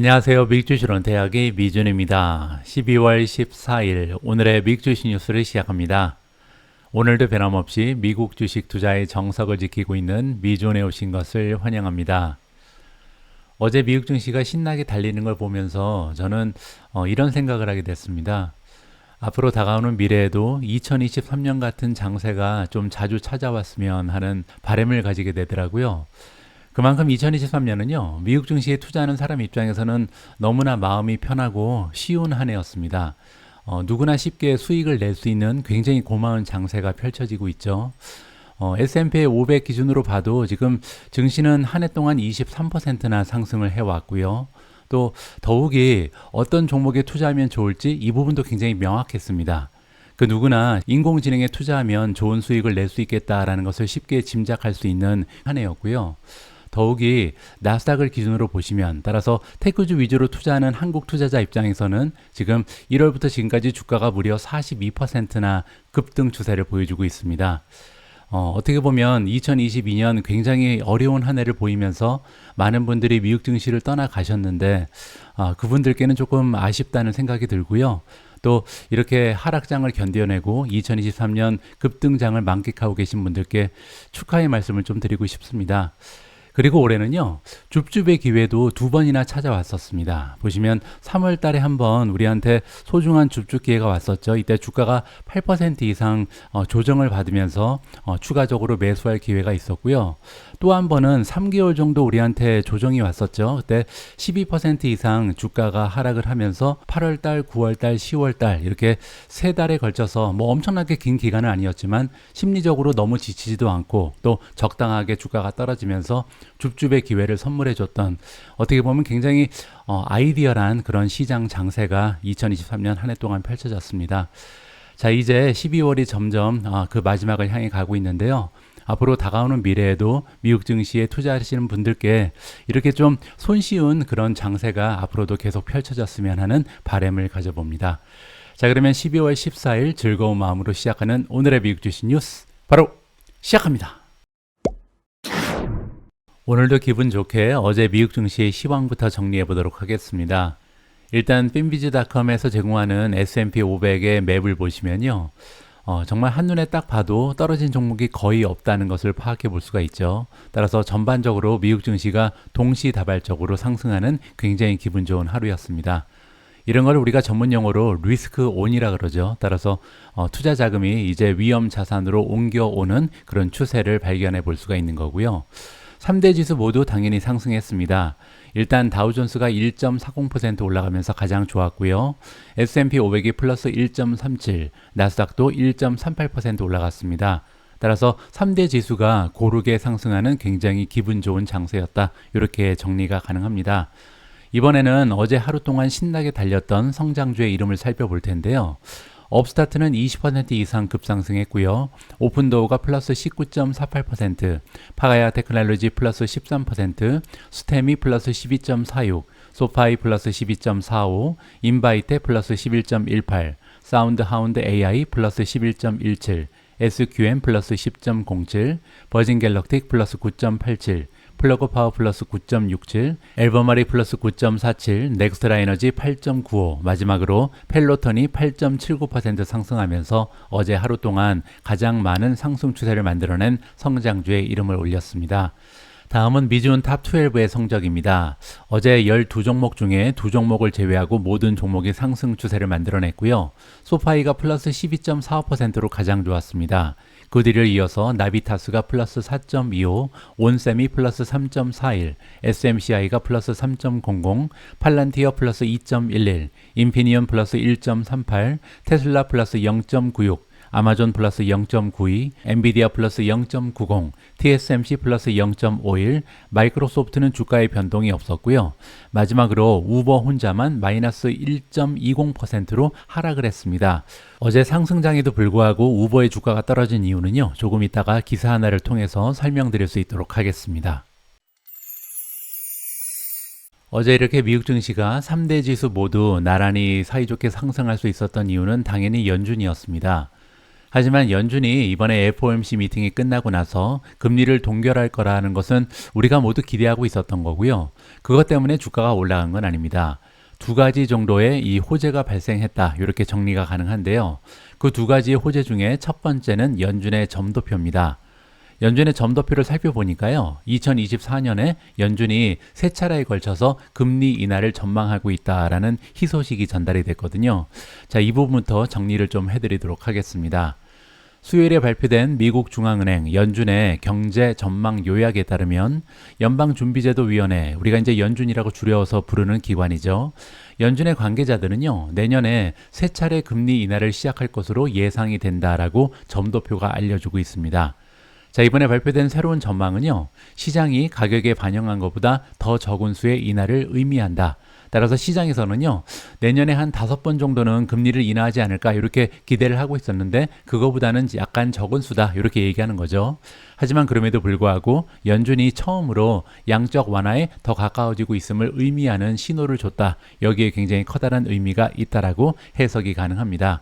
안녕하세요. 미국주식론 대학의 미준입니다. 12월 14일 오늘의 미국주식 뉴스를 시작합니다. 오늘도 변함없이 미국 주식 투자의 정석을 지키고 있는 미준에 오신 것을 환영합니다. 어제 미국 증시가 신나게 달리는 걸 보면서 저는 이런 생각을 하게 됐습니다. 앞으로 다가오는 미래에도 2023년 같은 장세가 좀 자주 찾아왔으면 하는 바람을 가지게 되더라고요. 그만큼 2023년은요, 미국 증시에 투자하는 사람 입장에서는 너무나 마음이 편하고 쉬운 한 해였습니다. 누구나 쉽게 수익을 낼 수 있는 굉장히 고마운 장세가 펼쳐지고 있죠. S&P 500 기준으로 봐도 지금 증시는 한 해 동안 23%나 상승을 해왔고요. 또 더욱이 어떤 종목에 투자하면 좋을지 이 부분도 굉장히 명확했습니다. 그 누구나 인공지능에 투자하면 좋은 수익을 낼 수 있겠다라는 것을 쉽게 짐작할 수 있는 한 해였고요. 더욱이 나스닥을 기준으로 보시면 따라서 테크주 위주로 투자하는 한국 투자자 입장에서는 지금 1월부터 지금까지 주가가 무려 42%나 급등 추세를 보여주고 있습니다. 어떻게 보면 2022년 굉장히 어려운 한 해를 보이면서 많은 분들이 미국 증시를 떠나가셨는데 그분들께는 조금 아쉽다는 생각이 들고요. 또 이렇게 하락장을 견뎌내고 2023년 급등장을 만끽하고 계신 분들께 축하의 말씀을 좀 드리고 싶습니다. 그리고 올해는요, 줍줍의 기회도 두 번이나 찾아왔었습니다. 보시면 3월 달에 한번 우리한테 소중한 줍줍 기회가 왔었죠. 이때 주가가 8% 이상 조정을 받으면서 추가적으로 매수할 기회가 있었고요. 또 한 번은 3개월 정도 우리한테 조정이 왔었죠. 그때 12% 이상 주가가 하락을 하면서 8월 달, 9월 달, 10월 달 이렇게 세 달에 걸쳐서 뭐 엄청나게 긴 기간은 아니었지만 심리적으로 너무 지치지도 않고 또 적당하게 주가가 떨어지면서 줍줍의 기회를 선물해 줬던 어떻게 보면 굉장히 아이디어란 그런 시장 장세가 2023년 한 해 동안 펼쳐졌습니다. 자, 이제 12월이 점점 그 마지막을 향해 가고 있는데요. 앞으로 다가오는 미래에도 미국 증시에 투자하시는 분들께 이렇게 좀 손쉬운 그런 장세가 앞으로도 계속 펼쳐졌으면 하는 바람을 가져봅니다. 자, 그러면 12월 14일 즐거운 마음으로 시작하는 오늘의 미국 주식 뉴스 바로 시작합니다. 오늘도 기분 좋게 어제 미국 증시의 시황부터 정리해 보도록 하겠습니다. 일단 finviz.com에서 제공하는 S&P 500의 맵을 보시면요. 정말 한눈에 딱 봐도 떨어진 종목이 거의 없다는 것을 파악해 볼 수가 있죠. 따라서 전반적으로 미국 증시가 동시다발적으로 상승하는 굉장히 기분 좋은 하루였습니다. 이런 걸 우리가 전문 용어로 리스크 온이라 그러죠. 따라서 투자 자금이 이제 위험 자산으로 옮겨오는 그런 추세를 발견해 볼 수가 있는 거고요. 3대 지수 모두 당연히 상승했습니다. 일단 다우존스가 1.40% 올라가면서 가장 좋았고요. S&P 500이 플러스 1.37, 나스닥도 1.38% 올라갔습니다. 따라서 3대 지수가 고르게 상승하는 굉장히 기분 좋은 장세였다. 이렇게 정리가 가능합니다. 이번에는 어제 하루 동안 신나게 달렸던 성장주의 이름을 살펴볼 텐데요. 업스타트는 20% 이상 급상승했고요. 오픈도어가 플러스 19.48%, 파가야 테크놀로지 플러스 13%, 스테미 플러스 12.46, 소파이 플러스 12.45, 인바이테 플러스 11.18, 사운드 하운드 AI 플러스 11.17, SQM 플러스 10.07, 버진 갤럭틱 플러스 9.87, 플러그 파워 플러스 9.67, 앨범아리 플러스 9.47, 넥스트라 에너지 8.95, 마지막으로 펠로톤이 8.79% 상승하면서 어제 하루 동안 가장 많은 상승 추세를 만들어낸 성장주의 이름을 올렸습니다. 다음은 미주온 탑 12의 성적입니다. 어제 12종목 중에 2종목을 제외하고 모든 종목이 상승 추세를 만들어냈고요. 소파이가 플러스 12.45%로 가장 좋았습니다. 그 뒤를 이어서 나비타스가 플러스 4.25, 온셈이 플러스 3.41, SMCI가 플러스 3.00, 팔란티어 플러스 2.11, 인피니언 플러스 1.38, 테슬라 플러스 0.96, 아마존 플러스 0.92, 엔비디아 플러스 0.90, TSMC 플러스 0.51, 마이크로소프트는 주가의 변동이 없었고요. 마지막으로 우버 혼자만 마이너스 1.20%로 하락을 했습니다. 어제 상승장에도 불구하고 우버의 주가가 떨어진 이유는요. 조금 이따가 기사 하나를 통해서 설명드릴 수 있도록 하겠습니다. 어제 이렇게 미국 증시가 3대 지수 모두 나란히 사이좋게 상승할 수 있었던 이유는 당연히 연준이었습니다. 하지만 연준이 이번에 FOMC 미팅이 끝나고 나서 금리를 동결할 거라는 것은 우리가 모두 기대하고 있었던 거고요. 그것 때문에 주가가 올라간 건 아닙니다. 두 가지 정도의 이 호재가 발생했다. 이렇게 정리가 가능한데요. 그 두 가지의 호재 중에 첫 번째는 연준의 점도표입니다. 연준의 점도표를 살펴보니까요. 2024년에 연준이 세 차례에 걸쳐서 금리 인하를 전망하고 있다라는 희소식이 전달이 됐거든요. 자, 이 부분부터 정리를 좀 해드리도록 하겠습니다. 수요일에 발표된 미국 중앙은행 연준의 경제 전망 요약에 따르면 연방준비제도위원회, 우리가 이제 연준이라고 줄여서 부르는 기관이죠. 연준의 관계자들은요, 내년에 세 차례 금리 인하를 시작할 것으로 예상이 된다라고 점도표가 알려주고 있습니다. 자, 이번에 발표된 새로운 전망은요, 시장이 가격에 반영한 것보다 더 적은 수의 인하를 의미한다. 따라서 시장에서는요, 내년에 한 5번 정도는 금리를 인하하지 않을까 이렇게 기대를 하고 있었는데 그거보다는 약간 적은 수다 이렇게 얘기하는 거죠. 하지만 그럼에도 불구하고 연준이 처음으로 양적 완화에 더 가까워지고 있음을 의미하는 신호를 줬다. 여기에 굉장히 커다란 의미가 있다라고 해석이 가능합니다.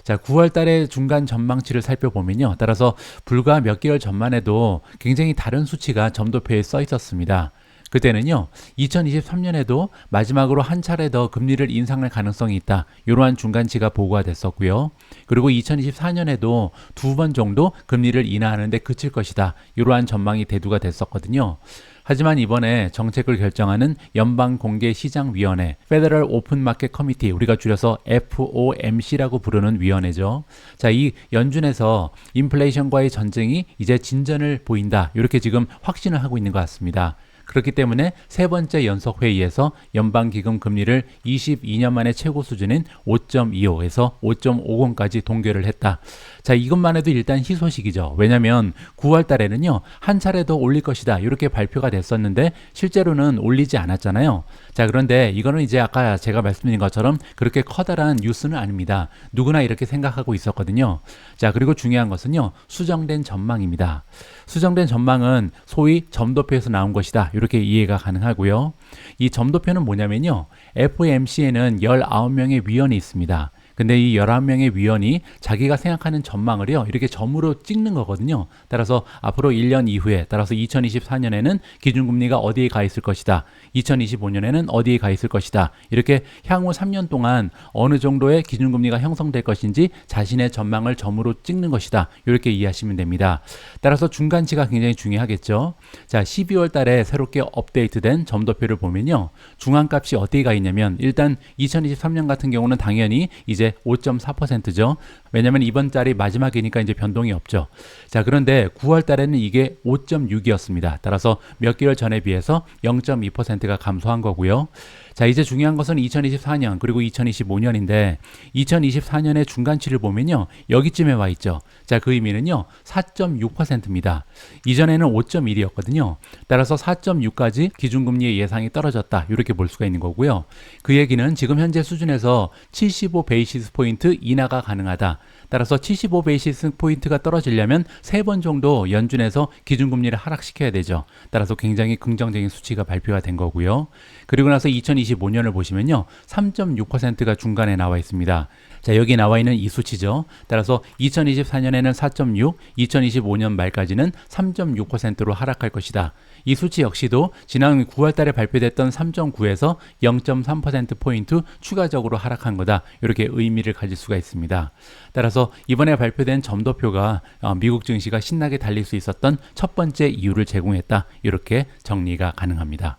자, 9월 달의 중간 전망치를 살펴보면요. 따라서 불과 몇 개월 전만 해도 굉장히 다른 수치가 점도표에 써 있었습니다. 그때는요, 2023년에도 마지막으로 한 차례 더 금리를 인상할 가능성이 있다. 이러한 중간치가 보고가 됐었고요. 그리고 2024년에도 2번 정도 금리를 인하하는데 그칠 것이다. 이러한 전망이 대두가 됐었거든요. 하지만 이번에 정책을 결정하는 연방공개시장위원회 Federal Open Market Committee, 우리가 줄여서 FOMC라고 부르는 위원회죠. 자, 이 연준에서 인플레이션과의 전쟁이 이제 진전을 보인다. 이렇게 지금 확신을 하고 있는 것 같습니다. 그렇기 때문에 세 번째 연석 회의에서 연방기금 금리를 22년 만에 최고 수준인 5.25에서 5.50까지 동결을 했다. 자, 이것만 해도 일단 희소식이죠. 왜냐하면 9월 달에는요, 한 차례 더 올릴 것이다. 이렇게 발표가 됐었는데 실제로는 올리지 않았잖아요. 자, 그런데 이거는 이제 아까 제가 말씀드린 것처럼 그렇게 커다란 뉴스는 아닙니다. 누구나 이렇게 생각하고 있었거든요. 자, 그리고 중요한 것은요, 수정된 전망입니다. 수정된 전망은 소위 점도표에서 나온 것이다. 이렇게 이해가 가능하고요. 이 점도표는 뭐냐면요, FOMC에는 19명의 위원이 있습니다. 근데 이 11명의 위원이 자기가 생각하는 전망을요, 이렇게 점으로 찍는 거거든요. 따라서 앞으로 1년 이후에, 따라서 2024년에는 기준금리가 어디에 가 있을 것이다. 2025년에는 어디에 가 있을 것이다. 이렇게 향후 3년 동안 어느 정도의 기준금리가 형성될 것인지 자신의 전망을 점으로 찍는 것이다. 이렇게 이해하시면 됩니다. 따라서 중간치가 굉장히 중요하겠죠. 자, 12월 달에 새롭게 업데이트된 점도표를 보면요, 중앙값이 어디에 가 있냐면 일단 2023년 같은 경우는 당연히 이제 5.4%죠. 왜냐하면 이번 달이 마지막이니까 이제 변동이 없죠. 자, 그런데 9월 달에는 이게 5.6이었습니다. 따라서 몇 개월 전에 비해서 0.2%가 감소한 거고요. 자, 이제 중요한 것은 2024년 그리고 2025년인데 2024년의 중간치를 보면요, 여기쯤에 와 있죠. 자, 그 의미는요, 4.6%입니다. 이전에는 5.1이었거든요. 따라서 4.6까지 기준금리의 예상이 떨어졌다. 이렇게 볼 수가 있는 거고요. 그 얘기는 지금 현재 수준에서 75 베이시스 포인트 인하가 가능하다. 따라서 75 베이시스 포인트가 떨어지려면 3번 정도 연준에서 기준금리를 하락시켜야 되죠. 따라서 굉장히 긍정적인 수치가 발표가 된 거고요. 그리고 나서 2025년을 보시면요, 3.6%가 중간에 나와 있습니다. 자, 여기 나와 있는 이 수치죠. 따라서 2024년에는 4.6, 2025년 말까지는 3.6%로 하락할 것이다. 이 수치 역시도 지난 9월 달에 발표됐던 3.9에서 0.3%포인트 추가적으로 하락한 거다. 이렇게 의미를 가질 수가 있습니다. 따라서 이번에 발표된 점도표가 미국 증시가 신나게 달릴 수 있었던 첫 번째 이유를 제공했다. 이렇게 정리가 가능합니다.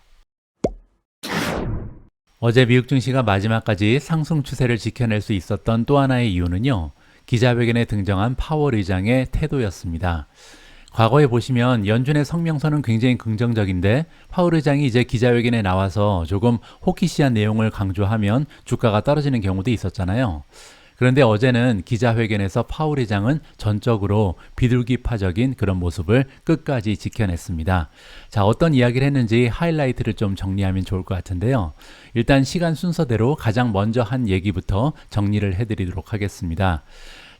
어제 미국 증시가 마지막까지 상승 추세를 지켜낼 수 있었던 또 하나의 이유는요, 기자회견에 등장한 파월 의장의 태도였습니다. 과거에 보시면 연준의 성명서는 굉장히 긍정적인데 파월 의장이 이제 기자회견에 나와서 조금 호키시한 내용을 강조하면 주가가 떨어지는 경우도 있었잖아요. 그런데 어제는 기자회견에서 파월 의장은 전적으로 비둘기파적인 그런 모습을 끝까지 지켜냈습니다. 자, 어떤 이야기를 했는지 하이라이트를 좀 정리하면 좋을 것 같은데요. 일단 시간 순서대로 가장 먼저 한 얘기부터 정리를 해드리도록 하겠습니다.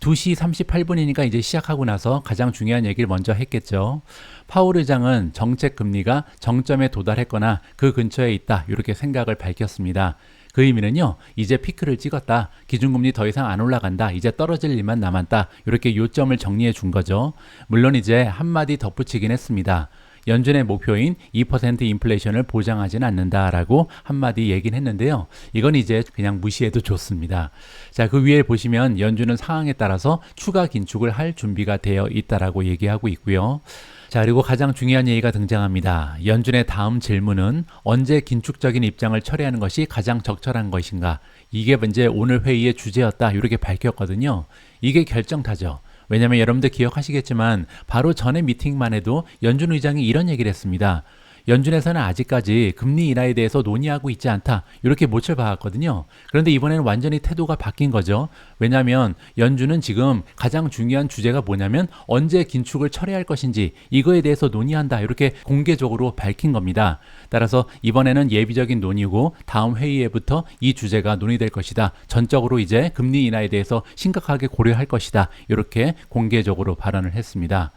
2시 38분이니까 이제 시작하고 나서 가장 중요한 얘기를 먼저 했겠죠. 파월 의장은 정책 금리가 정점에 도달했거나 그 근처에 있다, 이렇게 생각을 밝혔습니다. 그 의미는요, 이제 피크를 찍었다. 기준금리 더 이상 안 올라간다. 이제 떨어질 일만 남았다. 이렇게 요점을 정리해 준 거죠. 물론 이제 한마디 덧붙이긴 했습니다. 연준의 목표인 2% 인플레이션을 보장하지는 않는다라고 한마디 얘기는 했는데요. 이건 이제 그냥 무시해도 좋습니다. 자, 그 위에 보시면 연준은 상황에 따라서 추가 긴축을 할 준비가 되어 있다라고 얘기하고 있고요. 자, 그리고 가장 중요한 얘기가 등장합니다. 연준의 다음 질문은 언제 긴축적인 입장을 처리하는 것이 가장 적절한 것인가? 이게 이제 오늘 회의의 주제였다. 이렇게 밝혔거든요. 이게 결정타죠. 왜냐하면 여러분들 기억하시겠지만 바로 전에 미팅만 해도 연준 의장이 이런 얘기를 했습니다. 연준에서는 아직까지 금리 인하에 대해서 논의하고 있지 않다. 이렇게 못을 박았거든요. 그런데 이번에는 완전히 태도가 바뀐 거죠. 왜냐하면 연준은 지금 가장 중요한 주제가 뭐냐면 언제 긴축을 처리할 것인지 이거에 대해서 논의한다. 이렇게 공개적으로 밝힌 겁니다. 따라서 이번에는 예비적인 논의고 다음 회의에부터 이 주제가 논의될 것이다. 전적으로 이제 금리 인하에 대해서 심각하게 고려할 것이다. 이렇게 공개적으로 발언을 했습니다.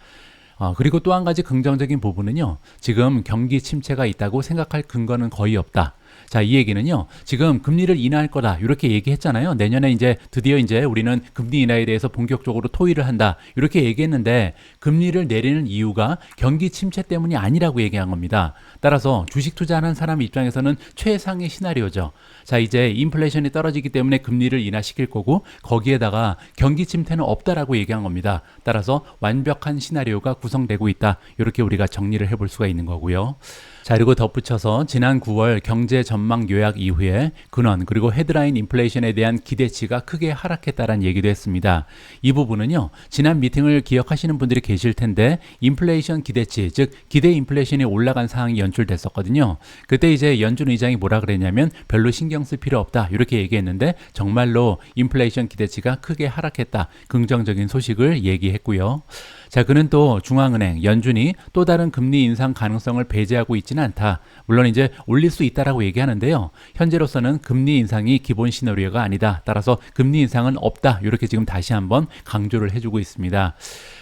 그리고 또 한 가지 긍정적인 부분은요. 지금 경기 침체가 있다고 생각할 근거는 거의 없다. 자, 이 얘기는요. 지금 금리를 인하할 거다. 이렇게 얘기했잖아요. 내년에 이제 드디어 이제 우리는 금리 인하에 대해서 본격적으로 토의를 한다. 이렇게 얘기했는데 금리를 내리는 이유가 경기 침체 때문이 아니라고 얘기한 겁니다. 따라서 주식 투자하는 사람 입장에서는 최상의 시나리오죠. 자, 이제 인플레이션이 떨어지기 때문에 금리를 인하시킬 거고 거기에다가 경기 침체는 없다라고 얘기한 겁니다. 따라서 완벽한 시나리오가 구성되고 있다. 이렇게 우리가 정리를 해볼 수가 있는 거고요. 자, 그리고 덧붙여서 지난 9월 경제 전망 요약 이후에 근원 그리고 헤드라인 인플레이션에 대한 기대치가 크게 하락했다는 얘기도 했습니다. 이 부분은요. 지난 미팅을 기억하시는 분들이 계실 텐데 인플레이션 기대치, 즉 기대 인플레이션이 올라간 상황이 연출됐었거든요. 그때 이제 연준 의장이 뭐라 그랬냐면 별로 신경 쓸 필요 없다 이렇게 얘기했는데 정말로 인플레이션 기대치가 크게 하락했다. 긍정적인 소식을 얘기했고요. 자, 그는 또 중앙은행, 연준이 또 다른 금리 인상 가능성을 배제하고 있지는 않다. 물론 이제 올릴 수 있다라고 얘기하는데요. 현재로서는 금리 인상이 기본 시나리오가 아니다. 따라서 금리 인상은 없다. 이렇게 지금 다시 한번 강조를 해주고 있습니다.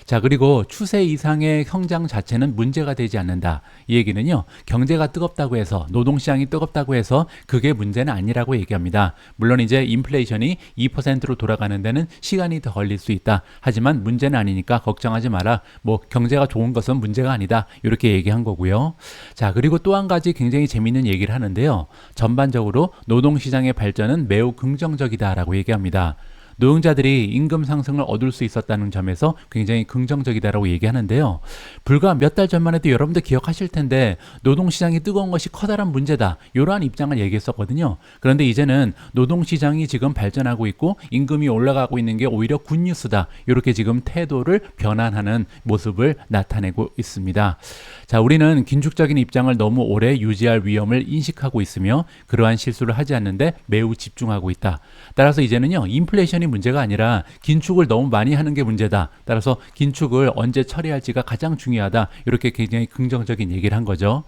자, 그리고 추세 이상의 성장 자체는 문제가 되지 않는다. 이 얘기는요. 경제가 뜨겁다고 해서 노동시장이 뜨겁다고 해서 그게 문제는 아니라고 얘기합니다. 물론 이제 인플레이션이 2%로 돌아가는 데는 시간이 더 걸릴 수 있다. 하지만 문제는 아니니까 걱정하지 마라. 뭐 경제가 좋은 것은 문제가 아니다. 이렇게 얘기한 거고요. 자, 그리고 또 한 가지 굉장히 재미있는 얘기를 하는데요. 전반적으로 노동시장의 발전은 매우 긍정적이다라고 얘기합니다. 노동자들이 임금 상승을 얻을 수 있었다는 점에서 굉장히 긍정적이다라고 얘기하는데요. 불과 몇 달 전만 해도 여러분들 기억하실 텐데 노동시장이 뜨거운 것이 커다란 문제다. 이러한 입장을 얘기했었거든요. 그런데 이제는 노동시장이 지금 발전하고 있고 임금이 올라가고 있는 게 오히려 굿뉴스다. 이렇게 지금 태도를 변환하는 모습을 나타내고 있습니다. 자, 우리는 긴축적인 입장을 너무 오래 유지할 위험을 인식하고 있으며 그러한 실수를 하지 않는데 매우 집중하고 있다. 따라서 이제는요. 인플레이션이 문제가 아니라 긴축을 너무 많이 하는 게 문제다. 따라서 긴축을 언제 처리할지가 가장 중요하다. 이렇게 굉장히 긍정적인 얘기를 한 거죠.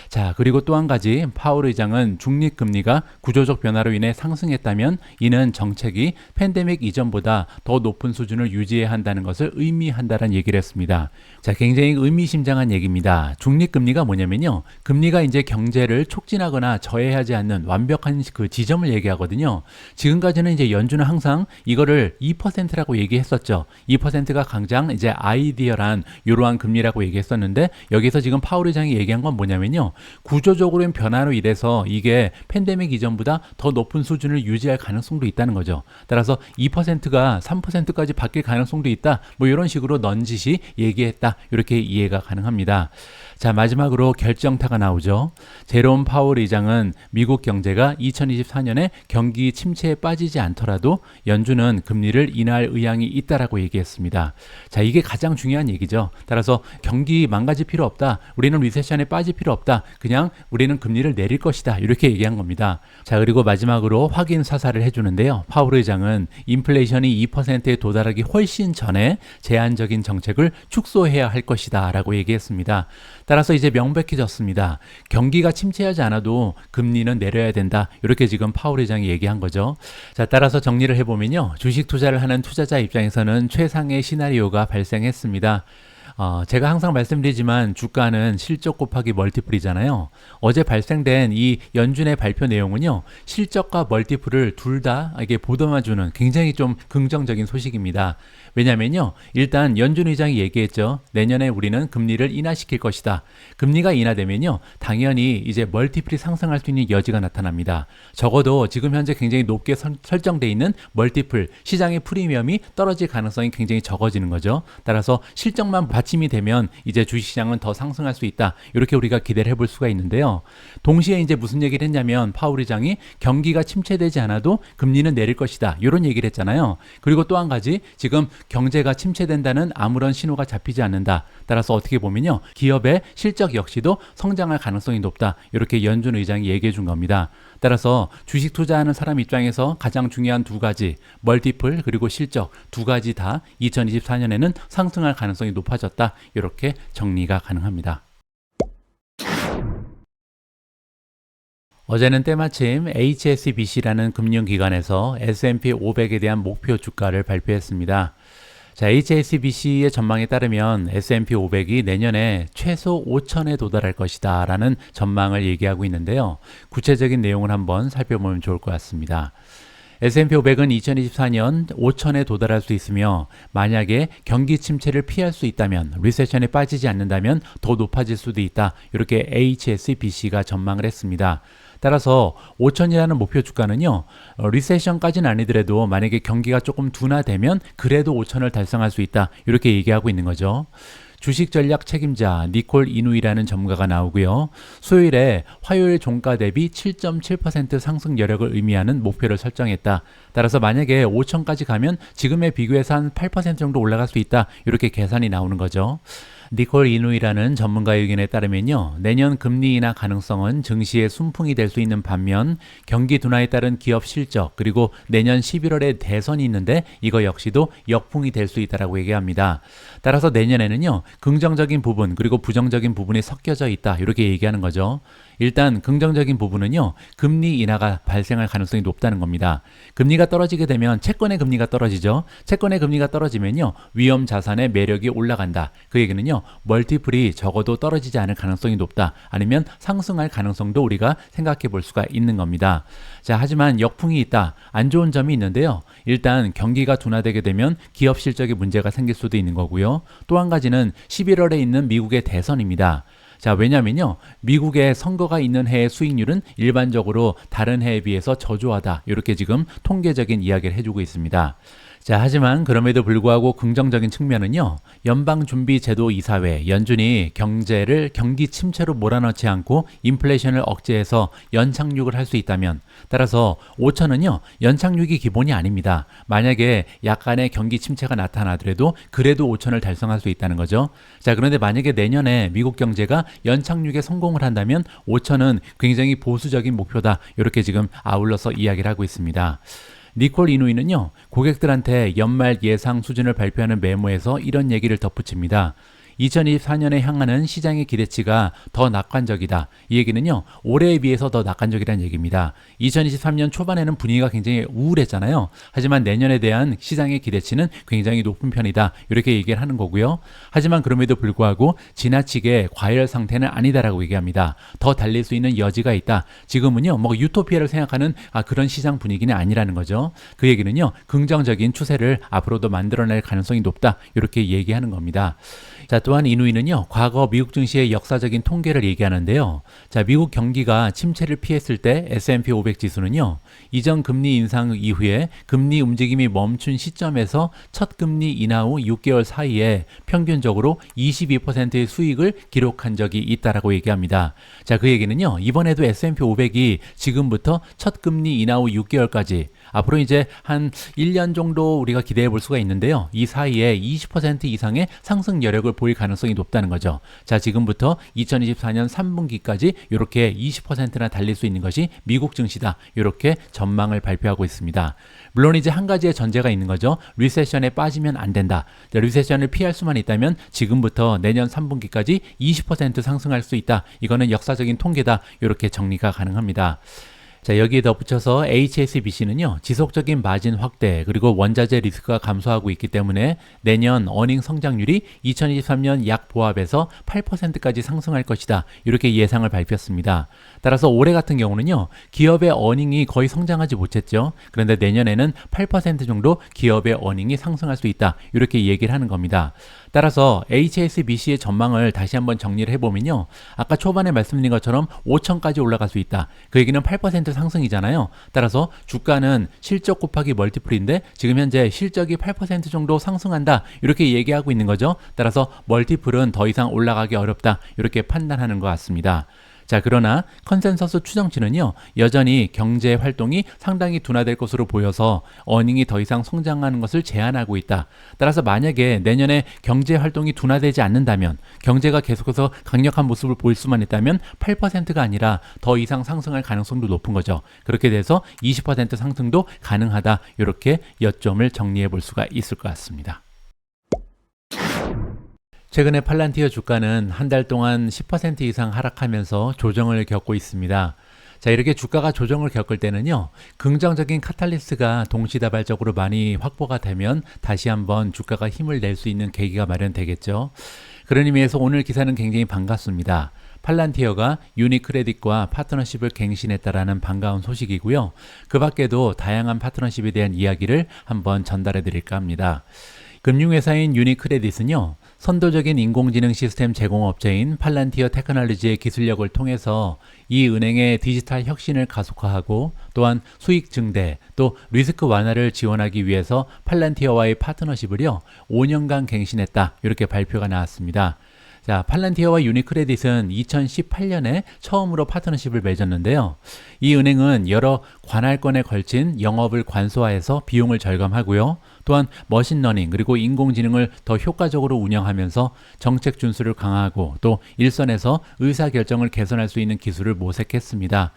자, 그리고 또 한 가지 파월 의장은 중립금리가 구조적 변화로 인해 상승했다면 이는 정책이 팬데믹 이전보다 더 높은 수준을 유지해야 한다는 것을 의미한다는 얘기를 했습니다. 자, 굉장히 의미심장한 얘기입니다. 중립금리가 뭐냐면요. 금리가 이제 경제를 촉진하거나 저해하지 않는 완벽한 그 지점을 얘기하거든요. 지금까지는 이제 연준은 항상 이거를 2%라고 얘기했었죠. 2%가 가장 이제 아이디어란 이러한 금리라고 얘기했었는데 여기서 지금 파월 의장이 얘기한 건 뭐냐면요. 구조적으로는 변화로 인해서 이게 팬데믹 이전보다 더 높은 수준을 유지할 가능성도 있다는 거죠. 따라서 2%가 3%까지 바뀔 가능성도 있다. 뭐 이런 식으로 넌지시 얘기했다. 이렇게 이해가 가능합니다. 자, 마지막으로 결정타가 나오죠. 제롬 파월 의장은 미국 경제가 2024년에 경기 침체에 빠지지 않더라도 연준은 금리를 인하할 의향이 있다라고 얘기했습니다. 자, 이게 가장 중요한 얘기죠. 따라서 경기 망가질 필요 없다. 우리는 리세션에 빠질 필요 없다. 그냥 우리는 금리를 내릴 것이다. 이렇게 얘기한 겁니다. 자, 그리고 마지막으로 확인 사살을 해주는데요. 파월 의장은 인플레이션이 2%에 도달하기 훨씬 전에 제한적인 정책을 축소해야 할 것이다 라고 얘기했습니다. 따라서 이제 명백해졌습니다. 경기가 침체하지 않아도 금리는 내려야 된다. 이렇게 지금 파월 의장이 얘기한 거죠. 자, 따라서 정리를 해보면요. 주식 투자를 하는 투자자 입장에서는 최상의 시나리오가 발생했습니다. 제가 항상 말씀드리지만 주가는 실적 곱하기 멀티플이잖아요. 어제 발생된 이 연준의 발표 내용은요, 실적과 멀티플을 둘 다 이게 보듬어주는 굉장히 좀 긍정적인 소식입니다. 왜냐면요, 일단 연준 의장이 얘기했죠. 내년에 우리는 금리를 인하시킬 것이다. 금리가 인하되면요, 당연히 이제 멀티플이 상승할 수 있는 여지가 나타납니다. 적어도 지금 현재 굉장히 높게 설정돼 있는 멀티플, 시장의 프리미엄이 떨어질 가능성이 굉장히 적어지는 거죠. 따라서 실적만 받침이 되면 이제 주식시장은 더 상승할 수 있다. 이렇게 우리가 기대를 해볼 수가 있는데요. 동시에 이제 무슨 얘기를 했냐면 파월 의장이 경기가 침체되지 않아도 금리는 내릴 것이다. 이런 얘기를 했잖아요. 그리고 또 한 가지, 지금 경제가 침체된다는 아무런 신호가 잡히지 않는다. 따라서 어떻게 보면요, 기업의 실적 역시도 성장할 가능성이 높다. 이렇게 연준 의장이 얘기해 준 겁니다. 따라서 주식 투자하는 사람 입장에서 가장 중요한 두 가지, 멀티플 그리고 실적 두 가지 다 2024년에는 상승할 가능성이 높아졌다. 이렇게 정리가 가능합니다. 어제는 때마침 HSBC라는 금융기관에서 S&P 500에 대한 목표 주가를 발표했습니다. 자, HSBC의 전망에 따르면 S&P 500이 내년에 최소 5천에 도달할 것이다 라는 전망을 얘기하고 있는데요. 구체적인 내용을 한번 살펴보면 좋을 것 같습니다. S&P 500은 2024년 5천에 도달할 수 있으며 만약에 경기 침체를 피할 수 있다면, 리세션에 빠지지 않는다면 더 높아질 수도 있다. 이렇게 HSBC가 전망을 했습니다. 따라서 5천이라는 목표 주가는요, 리세션까지는 아니더라도 만약에 경기가 조금 둔화되면 그래도 5천을 달성할 수 있다. 이렇게 얘기하고 있는 거죠. 주식 전략 책임자 니콜 이누이라는 전문가가 나오고요. 수요일에 화요일 종가 대비 7.7% 상승 여력을 의미하는 목표를 설정했다. 따라서 만약에 5천까지 가면 지금의 비교해서 한 8% 정도 올라갈 수 있다. 이렇게 계산이 나오는 거죠. 니콜 이누이라는 전문가의 의견에 따르면요, 내년 금리 인하 가능성은 증시의 순풍이 될 수 있는 반면 경기 둔화에 따른 기업 실적 그리고 내년 11월에 대선이 있는데 이거 역시도 역풍이 될 수 있다라고 얘기합니다. 따라서 내년에는요, 긍정적인 부분 그리고 부정적인 부분이 섞여져 있다. 이렇게 얘기하는 거죠. 일단 긍정적인 부분은요, 금리 인하가 발생할 가능성이 높다는 겁니다. 금리가 떨어지게 되면 채권의 금리가 떨어지죠. 채권의 금리가 떨어지면요, 위험 자산의 매력이 올라간다. 그 얘기는요, 멀티플이 적어도 떨어지지 않을 가능성이 높다. 아니면 상승할 가능성도 우리가 생각해 볼 수가 있는 겁니다. 자, 하지만 역풍이 있다. 안 좋은 점이 있는데요. 일단 경기가 둔화되게 되면 기업 실적에 문제가 생길 수도 있는 거고요. 또 한 가지는 11월에 있는 미국의 대선입니다. 자, 왜냐면요, 미국의 선거가 있는 해의 수익률은 일반적으로 다른 해에 비해서 저조하다. 이렇게 지금 통계적인 이야기를 해주고 있습니다. 자, 하지만 그럼에도 불구하고 긍정적인 측면은요, 연방준비제도 이사회, 연준이 경제를 경기 침체로 몰아넣지 않고 인플레이션을 억제해서 연착륙을 할 수 있다면, 따라서 5천은요, 연착륙이 기본이 아닙니다. 만약에 약간의 경기 침체가 나타나더라도 그래도 5천을 달성할 수 있다는 거죠. 자, 그런데 만약에 내년에 미국 경제가 연착륙에 성공을 한다면 5천은 굉장히 보수적인 목표다. 이렇게 지금 아울러서 이야기를 하고 있습니다. 니콜 이누이는요, 고객들한테 연말 예상 수준을 발표하는 메모에서 이런 얘기를 덧붙입니다. 2024년에 향하는 시장의 기대치가 더 낙관적이다. 이 얘기는요, 올해에 비해서 더 낙관적이라는 얘기입니다. 2023년 초반에는 분위기가 굉장히 우울했잖아요. 하지만 내년에 대한 시장의 기대치는 굉장히 높은 편이다. 이렇게 얘기를 하는 거고요. 하지만 그럼에도 불구하고 지나치게 과열 상태는 아니다라고 얘기합니다. 더 달릴 수 있는 여지가 있다. 지금은요, 뭐 유토피아를 생각하는 그런 시장 분위기는 아니라는 거죠. 그 얘기는요, 긍정적인 추세를 앞으로도 만들어낼 가능성이 높다. 이렇게 얘기하는 겁니다. 자, 또한 이누이는요, 과거 미국 증시의 역사적인 통계를 얘기하는데요. 자, 미국 경기가 침체를 피했을 때 S&P 500 지수는요, 이전 금리 인상 이후에 금리 움직임이 멈춘 시점에서 첫 금리 인하 후 6개월 사이에 평균적으로 22%의 수익을 기록한 적이 있다라고 얘기합니다. 자, 그 얘기는요, 이번에도 S&P 500이 지금부터 첫 금리 인하 후 6개월까지 앞으로 이제 한 1년 정도 우리가 기대해 볼 수가 있는데요. 이 사이에 20% 이상의 상승 여력을 보일 가능성이 높다는 거죠. 자, 지금부터 2024년 3분기까지 이렇게 20%나 달릴 수 있는 것이 미국 증시다. 이렇게 전망을 발표하고 있습니다. 물론 이제 한 가지의 전제가 있는 거죠. 리세션에 빠지면 안 된다. 리세션을 피할 수만 있다면 지금부터 내년 3분기까지 20% 상승할 수 있다. 이거는 역사적인 통계다. 이렇게 정리가 가능합니다. 자, 여기에 덧붙여서 HSBC는요, 지속적인 마진 확대 그리고 원자재 리스크가 감소하고 있기 때문에 내년 어닝 성장률이 2023년 약 보합에서 8%까지 상승할 것이다. 이렇게 예상을 발표했습니다. 따라서 올해 같은 경우는요, 기업의 어닝이 거의 성장하지 못했죠. 그런데 내년에는 8% 정도 기업의 어닝이 상승할 수 있다. 이렇게 얘기를 하는 겁니다. 따라서 HSBC의 전망을 다시 한번 정리를 해보면요, 아까 초반에 말씀드린 것처럼 5천까지 올라갈 수 있다. 그 얘기는 8% 상승이잖아요. 따라서 주가는 실적 곱하기 멀티플인데 지금 현재 실적이 8% 정도 상승한다. 이렇게 얘기하고 있는 거죠. 따라서 멀티플은 더 이상 올라가기 어렵다. 이렇게 판단하는 것 같습니다. 자, 그러나 컨센서스 추정치는요, 여전히 경제 활동이 상당히 둔화될 것으로 보여서 어닝이 더 이상 성장하는 것을 제한하고 있다. 따라서 만약에 내년에 경제 활동이 둔화되지 않는다면, 경제가 계속해서 강력한 모습을 보일 수만 있다면 8%가 아니라 더 이상 상승할 가능성도 높은 거죠. 그렇게 돼서 20% 상승도 가능하다. 이렇게 여점을 정리해 볼 수가 있을 것 같습니다. 최근에 팔란티어 주가는 한 달 동안 10% 이상 하락하면서 조정을 겪고 있습니다. 자, 이렇게 주가가 조정을 겪을 때는요, 긍정적인 카탈리스트가 동시다발적으로 많이 확보가 되면 다시 한번 주가가 힘을 낼 수 있는 계기가 마련되겠죠. 그런 의미에서 오늘 기사는 굉장히 반갑습니다. 팔란티어가 유니크레딧과 파트너십을 갱신했다라는 반가운 소식이고요. 그 밖에도 다양한 파트너십에 대한 이야기를 한번 전달해 드릴까 합니다. 금융회사인 유니크레딧은요, 선도적인 인공지능 시스템 제공업체인 팔란티어 테크놀로지의 기술력을 통해서 이 은행의 디지털 혁신을 가속화하고 또한 수익 증대 또 리스크 완화를 지원하기 위해서 팔란티어와의 파트너십을요 5년간 갱신했다. 이렇게 발표가 나왔습니다. 자, 팔란티어와 유니크레딧은 2018년에 처음으로 파트너십을 맺었는데요. 이 은행은 여러 관할권에 걸친 영업을 관소화해서 비용을 절감하고요. 또한 머신러닝 그리고 인공지능을 더 효과적으로 운영하면서 정책 준수를 강화하고 또 일선에서 의사결정을 개선할 수 있는 기술을 모색했습니다.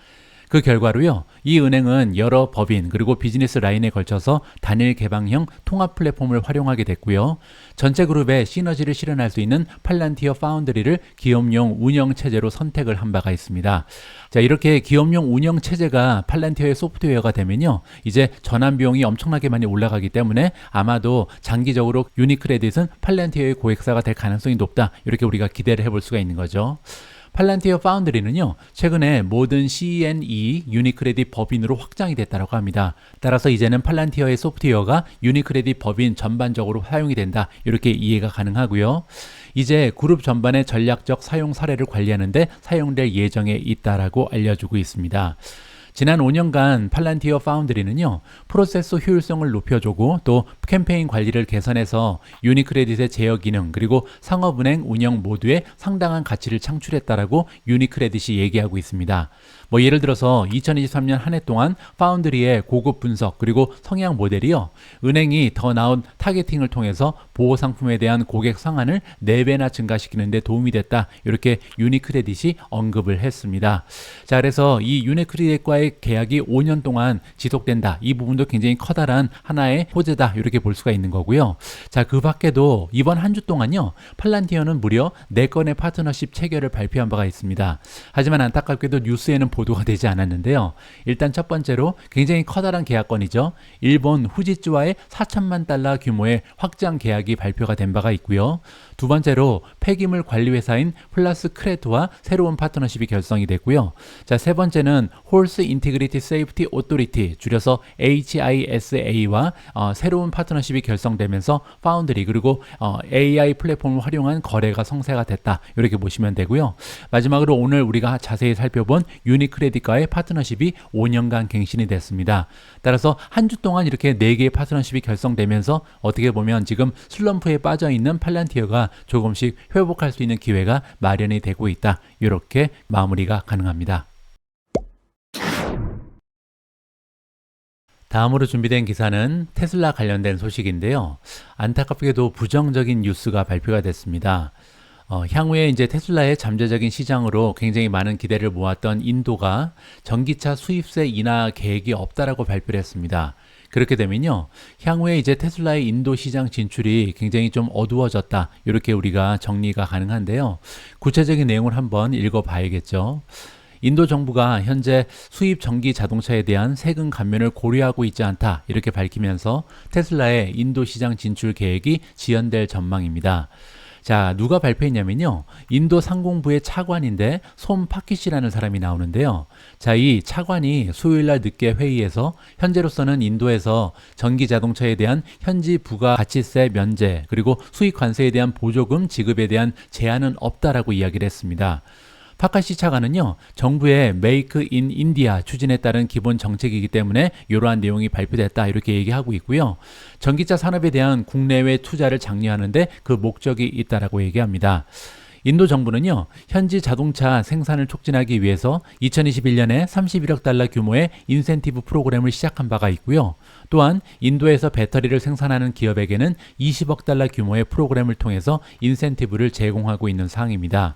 그 결과로요, 이 은행은 여러 법인 그리고 비즈니스 라인에 걸쳐서 단일 개방형 통합 플랫폼을 활용하게 됐고요. 전체 그룹의 시너지를 실현할 수 있는 팔란티어 파운드리를 기업용 운영 체제로 선택을 한 바가 있습니다. 자, 이렇게 기업용 운영 체제가 팔란티어의 소프트웨어가 되면요, 이제 전환 비용이 엄청나게 많이 올라가기 때문에 아마도 장기적으로 유니크레딧은 팔란티어의 고객사가 될 가능성이 높다. 이렇게 우리가 기대를 해볼 수가 있는 거죠. 팔란티어 파운드리는요, 최근에 모든 CNE 유니크레딧 법인으로 확장이 됐다고 합니다. 따라서 이제는 팔란티어의 소프트웨어가 유니크레딧 법인 전반적으로 사용이 된다. 이렇게 이해가 가능하고요. 이제 그룹 전반의 전략적 사용 사례를 관리하는데 사용될 예정에 있다라고 알려주고 있습니다. 지난 5년간 팔란티어 파운드리는요, 프로세스 효율성을 높여주고 또 캠페인 관리를 개선해서 유니크레딧의 제어 기능 그리고 상업은행 운영 모두에 상당한 가치를 창출했다라고 유니크레딧이 얘기하고 있습니다. 뭐 예를 들어서 2023년 한 해 동안 파운드리의 고급 분석 그리고 성향 모델이요, 은행이 더 나은 타겟팅을 통해서 보호 상품에 대한 고객 상한을 4배나 증가시키는 데 도움이 됐다. 이렇게 유니크레딧이 언급을 했습니다. 자, 그래서 이 유니크레딧과의 계약이 5년 동안 지속된다. 이 부분도 굉장히 커다란 하나의 호재다. 이렇게 볼 수가 있는 거고요. 자, 그 밖에도 이번 한 주 동안요, 팔란티어는 무려 4건의 파트너십 체결을 발표한 바가 있습니다. 하지만 안타깝게도 뉴스에는 보도가 되지 않았는데요. 일단 첫 번째로 굉장히 커다란 계약건이죠. 일본 후지츠와의 4천만 달러 규모의 확장 계약이 발표가 된 바가 있고요. 두 번째로 폐기물 관리 회사인 플러스 크레트와 새로운 파트너십이 결성이 됐고요. 자, 세 번째는 홀스 인티그리티 세이프티 오토리티, 줄여서 HISA와 새로운 파트너십이 결성되면서 파운드리 그리고 AI 플랫폼을 활용한 거래가 성사가 됐다. 이렇게 보시면 되고요. 마지막으로 오늘 우리가 자세히 살펴본 유니크레딧과의 파트너십이 5년간 갱신이 됐습니다. 따라서 한 주 동안 이렇게 4개의 파트너십이 결성되면서 어떻게 보면 지금 슬럼프에 빠져있는 팔란티어가 조금씩 회복할 수 있는 기회가 마련이 되고 있다. 이렇게 마무리가 가능합니다. 다음으로 준비된 기사는 테슬라 관련된 소식인데요. 안타깝게도 부정적인 뉴스가 발표가 됐습니다. 향후에 이제 테슬라의 잠재적인 시장으로 굉장히 많은 기대를 모았던 인도가 전기차 수입세 인하 계획이 없다라고 발표를 했습니다. 그렇게 되면요, 향후에 이제 테슬라의 인도 시장 진출이 굉장히 좀 어두워졌다. 이렇게 우리가 정리가 가능한데요. 구체적인 내용을 한번 읽어봐야겠죠. 인도 정부가 현재 수입 전기 자동차에 대한 세금 감면을 고려하고 있지 않다 이렇게 밝히면서 테슬라의 인도 시장 진출 계획이 지연될 전망입니다. 자, 누가 발표했냐면요. 인도 상공부의 차관인데 솜 파키시라는 사람이 나오는데요. 자, 이 차관이 수요일날 늦게 회의에서 현재로서는 인도에서 전기 자동차에 대한 현지 부가가치세 면제 그리고 수입 관세에 대한 보조금 지급에 대한 제한은 없다라고 이야기를 했습니다. 파카시 차관은요, 정부의 메이크 인 인디아 추진에 따른 기본 정책이기 때문에 이러한 내용이 발표됐다 이렇게 얘기하고 있고요. 전기차 산업에 대한 국내외 투자를 장려하는데 그 목적이 있다라고 얘기합니다. 인도 정부는요, 현지 자동차 생산을 촉진하기 위해서 2021년에 31억 달러 규모의 인센티브 프로그램을 시작한 바가 있고요. 또한 인도에서 배터리를 생산하는 기업에게는 20억 달러 규모의 프로그램을 통해서 인센티브를 제공하고 있는 사항입니다.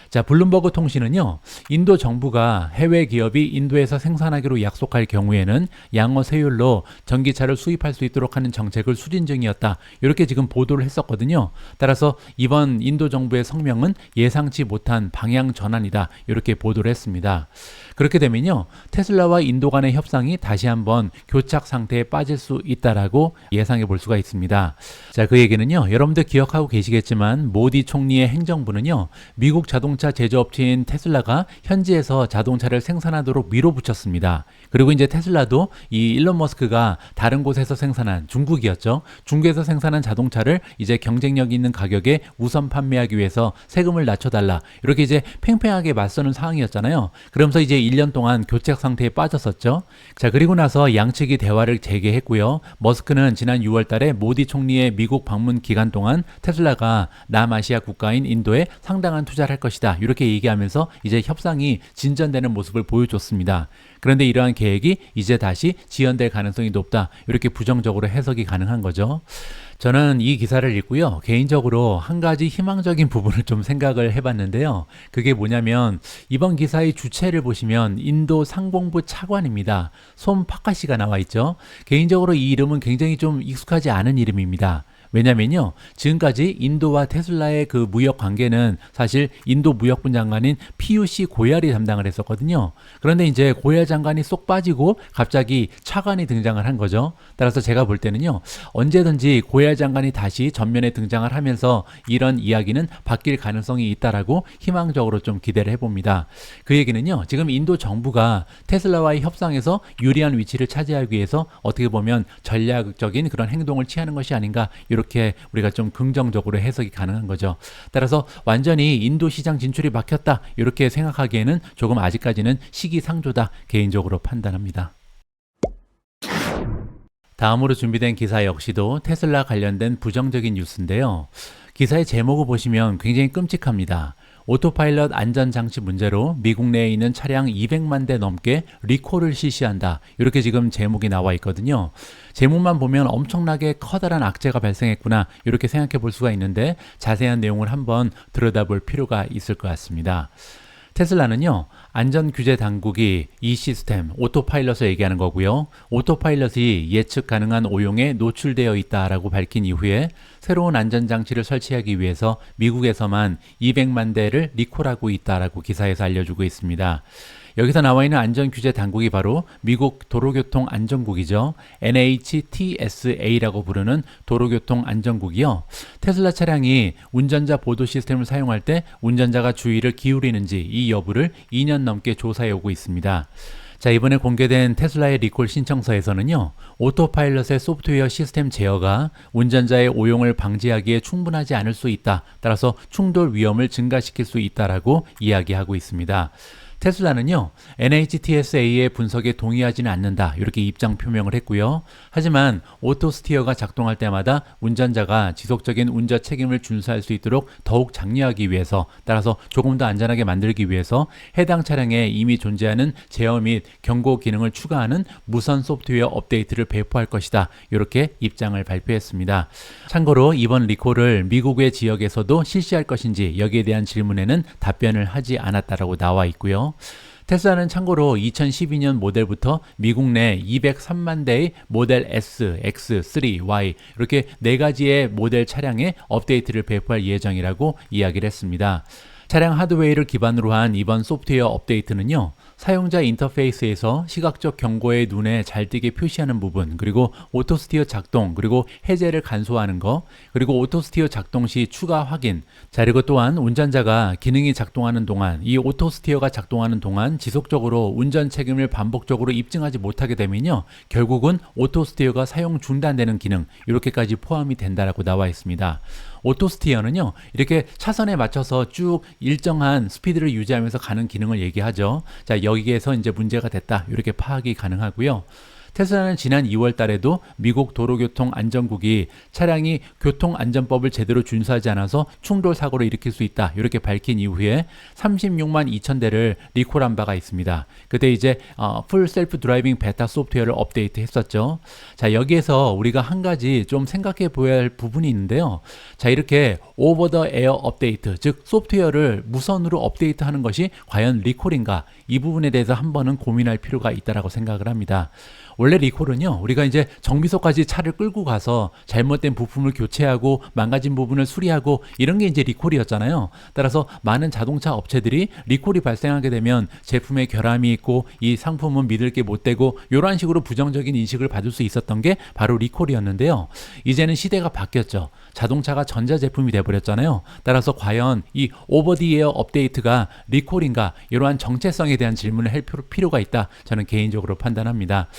자, 블룸버그 통신은요, 인도 정부가 해외 기업이 인도에서 생산하기로 약속할 경우에는 양어 세율로 전기차를 수입할 수 있도록 하는 정책을 추진 중이었다. 이렇게 지금 보도를 했었거든요. 따라서 이번 인도 정부의 성명은 예상치 못한 방향 전환이다. 이렇게 보도를 했습니다. 그렇게 되면요, 테슬라와 인도 간의 협상이 다시 한번 교착 상태에 빠질 수 있다라고 예상해 볼 수가 있습니다. 자, 그 얘기는요, 여러분들 기억하고 계시겠지만 모디 총리의 행정부는요, 미국 자동차 제조업체인 테슬라가 현지에서 자동차를 생산하도록 밀어붙였습니다. 그리고 이제 테슬라도 이 일론 머스크가 다른 곳에서 생산한 중국이었죠. 중국에서 생산한 자동차를 이제 경쟁력 있는 가격에 우선 판매하기 위해서 세금을 낮춰달라. 이렇게 이제 팽팽하게 맞서는 상황이었잖아요. 그러면서 이제 1년 동안 교착 상태에 빠졌었죠. 자, 그리고 나서 양측이 대화를 재개했고요. 머스크는 지난 6월 달에 모디 총리의 미국 방문 기간 동안 테슬라가 남아시아 국가인 인도에 상당한 투자를 할 것이다. 이렇게 얘기하면서 이제 협상이 진전되는 모습을 보여줬습니다. 그런데 이러한 계획이 이제 다시 지연될 가능성이 높다. 이렇게 부정적으로 해석이 가능한 거죠. 저는 이 기사를 읽고요, 개인적으로 한 가지 희망적인 부분을 좀 생각을 해봤는데요. 그게 뭐냐면 이번 기사의 주체를 보시면 인도 상공부 차관입니다. 솜 파카시가 나와 있죠. 개인적으로 이 이름은 굉장히 좀 익숙하지 않은 이름입니다. 왜냐면요, 지금까지 인도와 테슬라의 그 무역 관계는 사실 인도 무역부 장관인 PUC 고얄이 담당을 했었거든요. 그런데 이제 고얄 장관이 쏙 빠지고 갑자기 차관이 등장을 한 거죠. 따라서 제가 볼 때는요, 언제든지 고얄 장관이 다시 전면에 등장을 하면서 이런 이야기는 바뀔 가능성이 있다라고 희망적으로 좀 기대를 해봅니다. 그 얘기는요, 지금 인도 정부가 테슬라와의 협상에서 유리한 위치를 차지하기 위해서 어떻게 보면 전략적인 그런 행동을 취하는 것이 아닌가, 이렇게 우리가 좀 긍정적으로 해석이 가능한 거죠. 따라서 완전히 인도 시장 진출이 막혔다, 이렇게 생각하기에는 조금 아직까지는 시기상조다, 개인적으로 판단합니다. 다음으로 준비된 기사 역시도 테슬라 관련된 부정적인 뉴스인데요. 기사의 제목을 보시면 굉장히 끔찍합니다. 오토파일럿 안전장치 문제로 미국 내에 있는 차량 200만 대 넘게 리콜을 실시한다. 이렇게 지금 제목이 나와 있거든요. 제목만 보면 엄청나게 커다란 악재가 발생했구나, 이렇게 생각해 볼 수가 있는데 자세한 내용을 한번 들여다볼 필요가 있을 것 같습니다. 테슬라는요, 안전규제 당국이 이 시스템, 오토파일럿을 얘기하는 거고요. 오토파일럿이 예측 가능한 오용에 노출되어 있다라고 밝힌 이후에 새로운 안전장치를 설치하기 위해서 미국에서만 200만 대를 리콜하고 있다라고 기사에서 알려주고 있습니다. 여기서 나와 있는 안전규제 당국이 바로 미국 도로교통안전국이죠. NHTSA라고 부르는 도로교통안전국이요. 테슬라 차량이 운전자 보도 시스템을 사용할 때 운전자가 주의를 기울이는지 이 여부를 2년 넘게 조사해 오고 있습니다. 자, 이번에 공개된 테슬라의 리콜 신청서에서는요, 오토파일럿의 소프트웨어 시스템 제어가 운전자의 오용을 방지하기에 충분하지 않을 수 있다. 따라서 충돌 위험을 증가시킬 수 있다라고 이야기하고 있습니다. 테슬라는요, NHTSA의 분석에 동의하지는 않는다, 이렇게 입장 표명을 했고요. 하지만 오토스티어가 작동할 때마다 운전자가 지속적인 운전 책임을 준수할 수 있도록 더욱 장려하기 위해서, 따라서 조금 더 안전하게 만들기 위해서 해당 차량에 이미 존재하는 제어 및 경고 기능을 추가하는 무선 소프트웨어 업데이트를 배포할 것이다, 이렇게 입장을 발표했습니다. 참고로 이번 리콜을 미국의 지역에서도 실시할 것인지 여기에 대한 질문에는 답변을 하지 않았다라고 나와 있고요. 테슬라는 참고로 2012년 모델부터 미국 내 203만 대의 모델 S, X, 3, Y 이렇게 4가지의 모델 차량에 업데이트를 배포할 예정이라고 이야기를 했습니다. 차량 하드웨어를 기반으로 한 이번 소프트웨어 업데이트는요, 사용자 인터페이스에서 시각적 경고에 눈에 잘 띄게 표시하는 부분, 그리고 오토스티어 작동, 그리고 해제를 간소화하는 거, 그리고 오토스티어 작동 시 추가 확인, 자, 그리고 또한 운전자가 기능이 작동하는 동안, 이 오토스티어가 작동하는 동안 지속적으로 운전 책임을 반복적으로 입증하지 못하게 되면요, 결국은 오토스티어가 사용 중단되는 기능, 이렇게까지 포함이 된다라고 나와 있습니다. 오토스티어는요, 이렇게 차선에 맞춰서 쭉 일정한 스피드를 유지하면서 가는 기능을 얘기하죠. 자, 여기에서 이제 문제가 됐다, 이렇게 파악이 가능하고요. 테슬라는 지난 2월 달에도 미국 도로교통안전국이 차량이 교통안전법을 제대로 준수하지 않아서 충돌 사고를 일으킬 수 있다, 이렇게 밝힌 이후에 36만 2천 대를 리콜한 바가 있습니다. 그때 이제 풀 셀프 드라이빙 베타 소프트웨어를 업데이트 했었죠. 자, 여기에서 우리가 한 가지 좀 생각해 보아야 할 부분이 있는데요. 자, 이렇게 오버 더 에어 업데이트, 즉 소프트웨어를 무선으로 업데이트하는 것이 과연 리콜인가, 이 부분에 대해서 한 번은 고민할 필요가 있다라고 생각을 합니다. 원래 리콜은요, 우리가 이제 정비소까지 차를 끌고 가서 잘못된 부품을 교체하고 망가진 부분을 수리하고 이런 게 이제 리콜이었잖아요. 따라서 많은 자동차 업체들이 리콜이 발생하게 되면 제품에 결함이 있고 이 상품은 믿을 게 못 되고 이런 식으로 부정적인 인식을 받을 수 있었던 게 바로 리콜이었는데요. 이제는 시대가 바뀌었죠. 자동차가 전자제품이 돼버렸잖아요. 따라서 과연 이 오버 디 에어 업데이트가 리콜인가, 이러한 정체성에 대한 질문을 할 필요가 있다, 저는 개인적으로 판단합니다.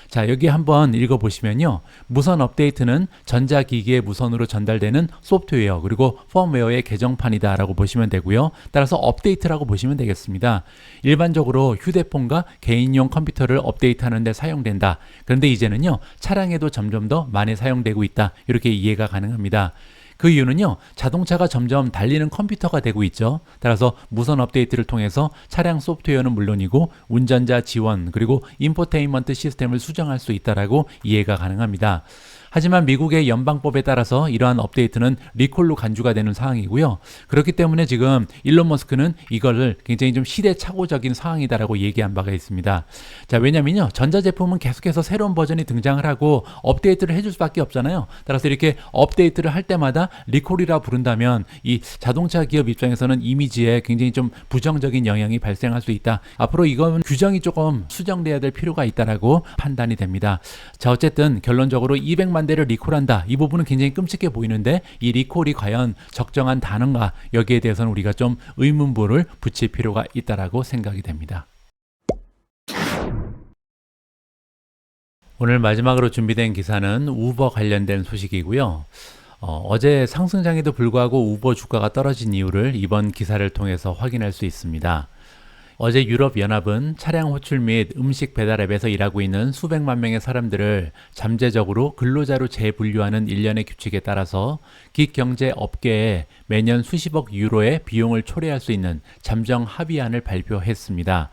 자, 여기 한번 읽어보시면요, 무선 업데이트는 전자기기에 무선으로 전달되는 소프트웨어 그리고 펌웨어의 개정판이다 라고 보시면 되고요. 따라서 업데이트라고 보시면 되겠습니다. 일반적으로 휴대폰과 개인용 컴퓨터를 업데이트하는 데 사용된다. 그런데 이제는요, 차량에도 점점 더 많이 사용되고 있다, 이렇게 이해가 가능합니다. 그 이유는요, 자동차가 점점 달리는 컴퓨터가 되고 있죠. 따라서 무선 업데이트를 통해서 차량 소프트웨어는 물론이고 운전자 지원 그리고 인포테인먼트 시스템을 수정할 수 있다라고 이해가 가능합니다. 하지만 미국의 연방법에 따라서 이러한 업데이트는 리콜로 간주가 되는 상황이고요. 그렇기 때문에 지금 일론 머스크는 이거를 굉장히 좀 시대착오적인 상황이다라고 얘기한 바가 있습니다. 자, 왜냐면요, 전자제품은 계속해서 새로운 버전이 등장을 하고 업데이트를 해줄 수밖에 없잖아요. 따라서 이렇게 업데이트를 할 때마다 리콜이라 부른다면 이 자동차 기업 입장에서는 이미지에 굉장히 좀 부정적인 영향이 발생할 수 있다. 앞으로 이건 규정이 조금 수정돼야 될 필요가 있다라고 판단이 됩니다. 자, 어쨌든 결론적으로 200만 대를 리콜한다, 이 부분은 굉장히 끔찍해 보이는데 이 리콜이 과연 적정한 단어인가, 여기에 대해서는 우리가 좀 의문부를 붙일 필요가 있다라고 생각이 됩니다. 오늘 마지막으로 준비된 기사는 우버 관련된 소식이고요. 어제 상승장에도 불구하고 우버 주가가 떨어진 이유를 이번 기사를 통해서 확인할 수 있습니다. 어제 유럽연합은 차량 호출 및 음식 배달 앱에서 일하고 있는 수백만 명의 사람들을 잠재적으로 근로자로 재분류하는 일련의 규칙에 따라서 기경제 업계에 매년 수십억 유로의 비용을 초래할 수 있는 잠정 합의안을 발표했습니다.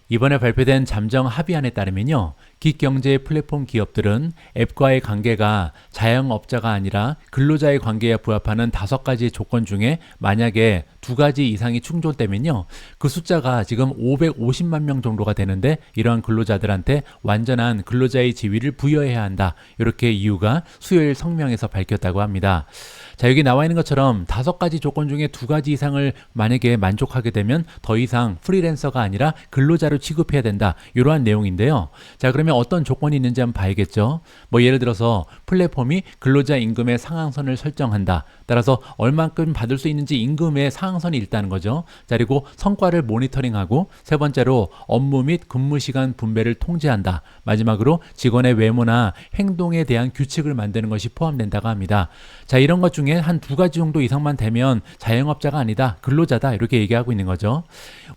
이번에 발표된 잠정 합의안에 따르면요, 기경제 플랫폼 기업들은 앱과의 관계가 자영업자가 아니라 근로자의 관계에 부합하는 5가지 조건 중에 만약에 2가지 이상이 충족되면요, 그 숫자가 지금 550만 명 정도가 되는데 이러한 근로자들한테 완전한 근로자의 지위를 부여해야 한다, 이렇게 이유가 수요일 성명에서 밝혔다고 합니다. 자, 여기 나와 있는 것처럼 5가지 조건 중에 2가지 이상을 만약에 만족하게 되면 더 이상 프리랜서가 아니라 근로자로 취급해야 된다, 이러한 내용인데요. 자, 그러면 어떤 조건이 있는지 한번 봐야겠죠. 뭐 예를 들어서 플랫폼이 근로자 임금의 상한선을 설정한다. 따라서 얼만큼 받을 수 있는지 임금의 상한선이 있다는 거죠. 자, 그리고 성과를 모니터링하고, 세 번째로 업무 및 근무 시간 분배를 통제한다. 마지막으로 직원의 외모나 행동에 대한 규칙을 만드는 것이 포함된다고 합니다. 자, 이런 것 중에 한 2가지 정도 이상만 되면 자영업자가 아니다, 근로자다, 이렇게 얘기하고 있는 거죠.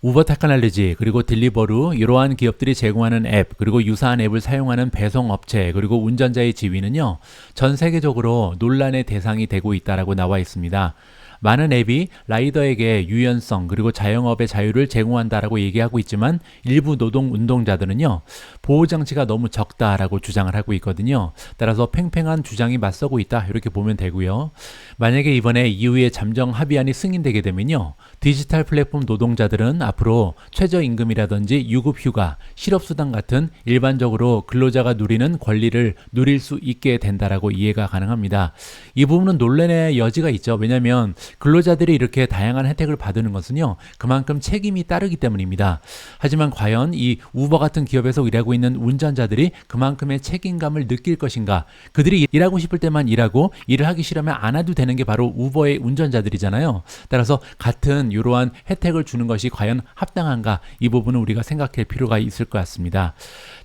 우버 테크놀로지 그리고 딜리버루, 이러한 기업들이 제공하는 앱 그리고 유사한 앱을 사용하는 배송업체 그리고 운전자의 지위는요, 전 세계적으로 논란의 대상이 되고 있다라고 나와 있습니다. 많은 앱이 라이더에게 유연성 그리고 자영업의 자유를 제공한다라고 얘기하고 있지만 일부 노동 운동자들은요, 보호장치가 너무 적다라고 주장을 하고 있거든요. 따라서 팽팽한 주장이 맞서고 있다, 이렇게 보면 되고요. 만약에 이번에 이후에 잠정 합의안이 승인되게 되면요, 디지털 플랫폼 노동자들은 앞으로 최저임금이라든지 유급휴가, 실업수당 같은 일반적으로 근로자가 누리는 권리를 누릴 수 있게 된다라고 이해가 가능합니다. 이 부분은 논란의 여지가 있죠. 왜냐하면 근로자들이 이렇게 다양한 혜택을 받는 것은요, 그만큼 책임이 따르기 때문입니다. 하지만 과연 이 우버 같은 기업에서 일하고 있는 운전자들이 그만큼의 책임감을 느낄 것인가? 그들이 일하고 싶을 때만 일하고 일을 하기 싫으면 안 해도 되는 게 바로 우버의 운전자들이잖아요. 따라서 같은 이러한 혜택을 주는 것이 과연 합당한가? 이 부분은 우리가 생각할 필요가 있을 것 같습니다.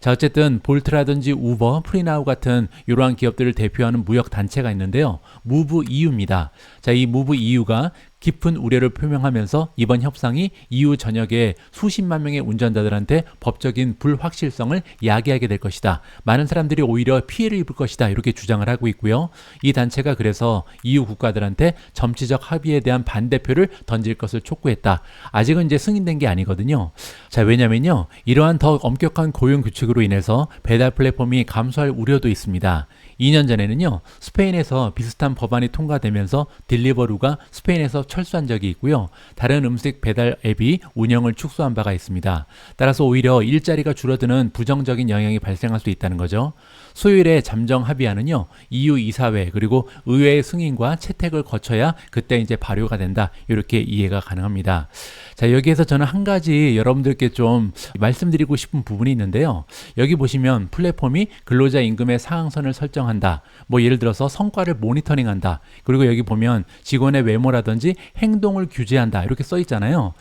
자, 어쨌든 볼트라든지 우버, 프리나우 같은 이러한 기업들을 대표하는 무역 단체가 있는데요. 무브 EU입니다. 자, 이 무브 EU가 깊은 우려를 표명하면서 이번 협상이 EU 전역의 수십만 명의 운전자들한테 법적인 불확실성을 야기하게 될 것이다. 많은 사람들이 오히려 피해를 입을 것이다. 이렇게 주장을 하고 있고요. 이 단체가 그래서 EU 국가들한테 정치적 합의에 대한 반대표를 던질 것을 촉구했다. 아직은 이제 승인된 게 아니거든요. 자, 왜냐면요, 이러한 더 엄격한 고용 규칙으로 인해서 배달 플랫폼이 감소할 우려도 있습니다. 2년 전에는요, 스페인에서 비슷한 법안이 통과되면서 딜리버루가 스페인에서 철수한 적이 있고요. 다른 음식 배달 앱이 운영을 축소한 바가 있습니다. 따라서 오히려 일자리가 줄어드는 부정적인 영향이 발생할 수 있다는 거죠. 수요일에 잠정 합의안은요, EU 이사회 그리고 의회의 승인과 채택을 거쳐야 그때 이제 발효가 된다. 이렇게 이해가 가능합니다. 자, 여기에서 저는 한 가지 여러분들께 좀 말씀드리고 싶은 부분이 있는데요. 여기 보시면 플랫폼이 근로자 임금의 상한선을 설정한다. 뭐 예를 들어서 성과를 모니터링한다. 그리고 여기 보면 직원의 외모라든지 행동을 규제한다. 이렇게 써 있잖아요.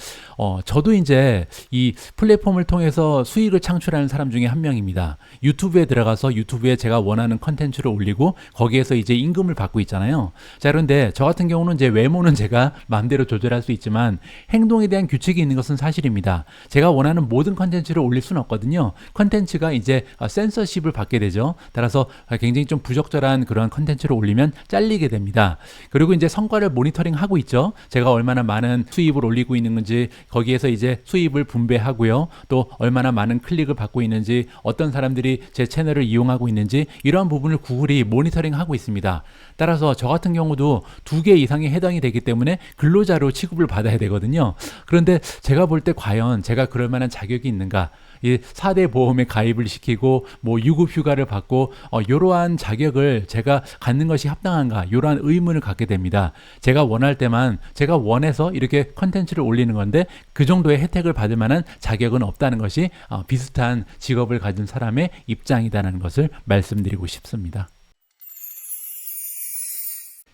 저도 이제 이 플랫폼을 통해서 수익을 창출하는 사람 중에 한 명입니다. 유튜브에 들어가서 유튜브에 제가 원하는 컨텐츠를 올리고 거기에서 이제 임금을 받고 있잖아요. 자, 그런데 저 같은 경우는 제 외모는 제가 마음대로 조절할 수 있지만 행동에 대한 규칙이 있는 것은 사실입니다. 제가 원하는 모든 컨텐츠를 올릴 수는 없거든요. 컨텐츠가 이제 센서십을 받게 되죠. 따라서 굉장히 좀 부적절한 그런 컨텐츠를 올리면 잘리게 됩니다. 그리고 이제 성과를 모니터링 하고 있죠. 제가 얼마나 많은 수입을 올리고 있는 건지 거기에서 이제 수입을 분배하고요. 또 얼마나 많은 클릭을 받고 있는지 어떤 사람들이 제 채널을 이용하고 있는지 이러한 부분을 구글이 모니터링 하고 있습니다. 따라서 저 같은 경우도 2개 이상이 해당이 되기 때문에 근로자로 취급을 받아야 되거든요. 그런데 제가 볼 때 과연 제가 그럴 만한 자격이 있는가? 이 4대 보험에 가입을 시키고 뭐 유급 휴가를 받고 이러한 자격을 제가 갖는 것이 합당한가? 이러한 의문을 갖게 됩니다. 제가 원할 때만 제가 원해서 이렇게 컨텐츠를 올리는 건데 그 정도의 혜택을 받을 만한 자격은 없다는 것이 비슷한 직업을 가진 사람의 입장이다라는 것을 말씀드리고 싶습니다.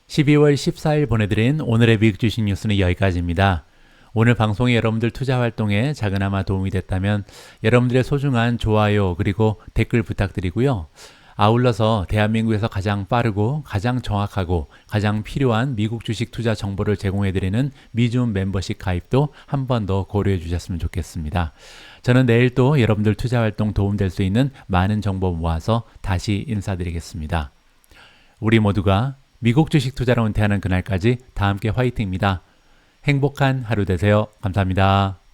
12월 14일 보내드린 오늘의 미국 주식 뉴스는 여기까지입니다. 오늘 방송이 여러분들 투자 활동에 작은아마 도움이 됐다면 여러분들의 소중한 좋아요 그리고 댓글 부탁드리고요. 아울러서 대한민국에서 가장 빠르고 가장 정확하고 가장 필요한 미국 주식 투자 정보를 제공해드리는 미주음 멤버십 가입도 한 번 더 고려해 주셨으면 좋겠습니다. 저는 내일 또 여러분들 투자 활동 도움될 수 있는 많은 정보 모아서 다시 인사드리겠습니다. 우리 모두가 미국 주식 투자로 은퇴하는 그날까지 다 함께 화이팅입니다. 행복한 하루 되세요. 감사합니다.